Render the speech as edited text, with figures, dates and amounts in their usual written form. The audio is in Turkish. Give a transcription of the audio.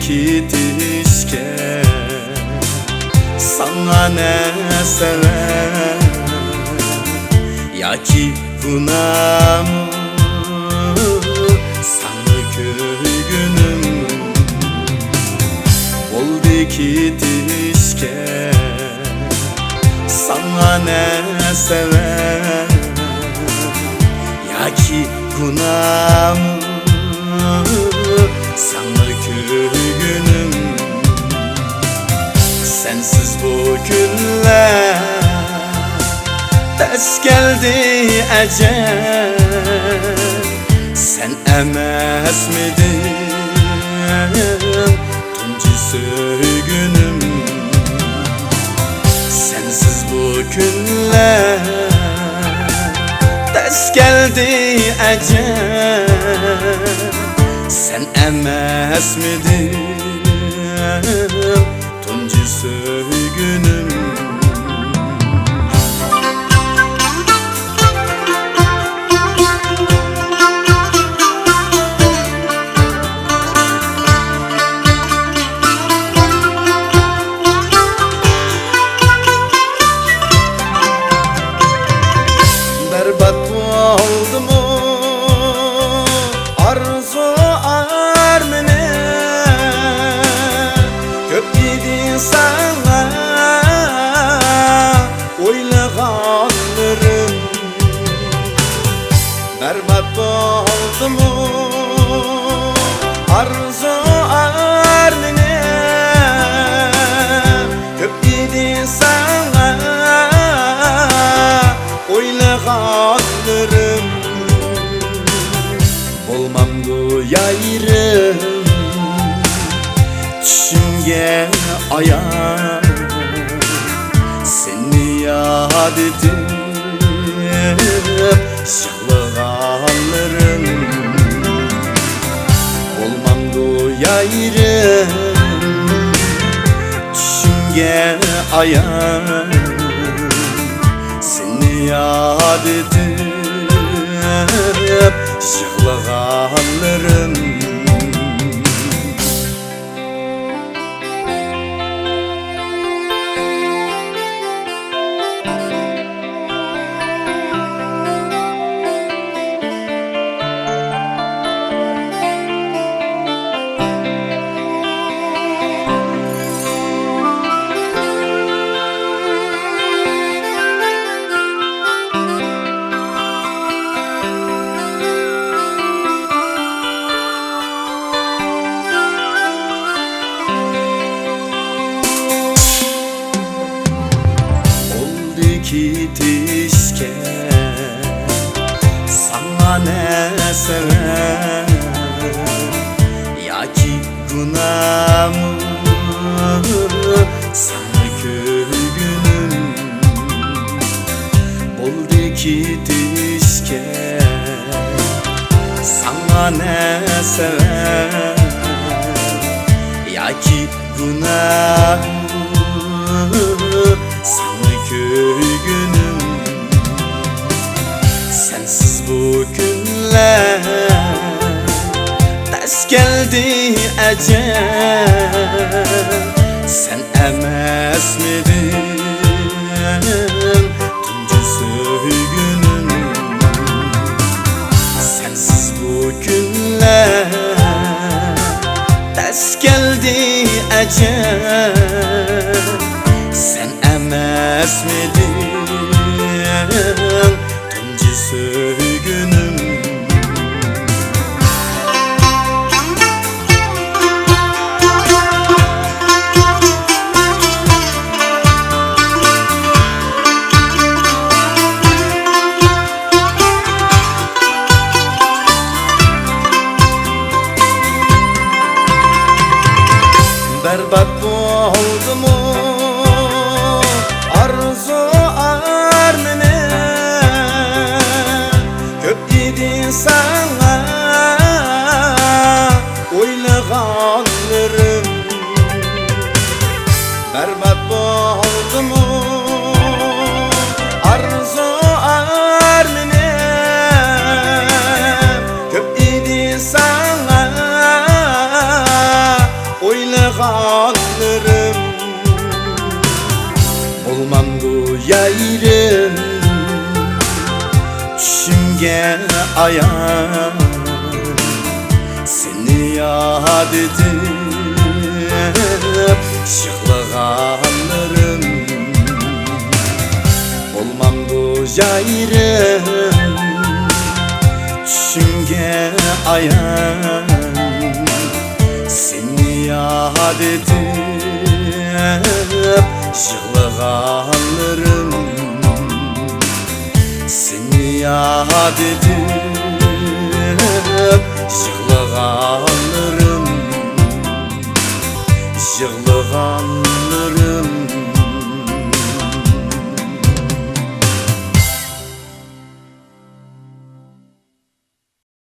gitişken sana ne sever ya ki günahımı sana köyünüm oldu gitişken sana ne sever ya ki günahımı sana köyünüm. Sensiz bu günler tez geldi ecel, sen emez miydin tuncu söygünüm. Sensiz bu günler tez geldi ecel, sen emez miydin tuncu söygünüm. Berbat oldu mu arzu armine, köp gidi sana oylağanlarım. Berbat oldu mu arzu armine, köp gidi sana oylağanlarım. Olmamdı yayrım düşümge ayar, seni yad edip şahlığanlarım. Olmamdı yayrım düşümge ayar, seni yad edip şahlığanlarım. Gitişken sana ne sever ya ki günahımı sana köyünüm oldu gitişken sana ne sever ya ki günahımı sana köyünüm. Sensiz bu günler tez geldi ecel, sen emez miydin tuncu söygünüm. Sensiz bu günler tez geldi ecel, sen emez miydin tuncu söygünüm. Düşümge ayan seni yad edip şıklıganlarım olmamdı jayrım. Düşümge ayan seni yad edip şıklıganlarım seni yad edip şıklıganlarım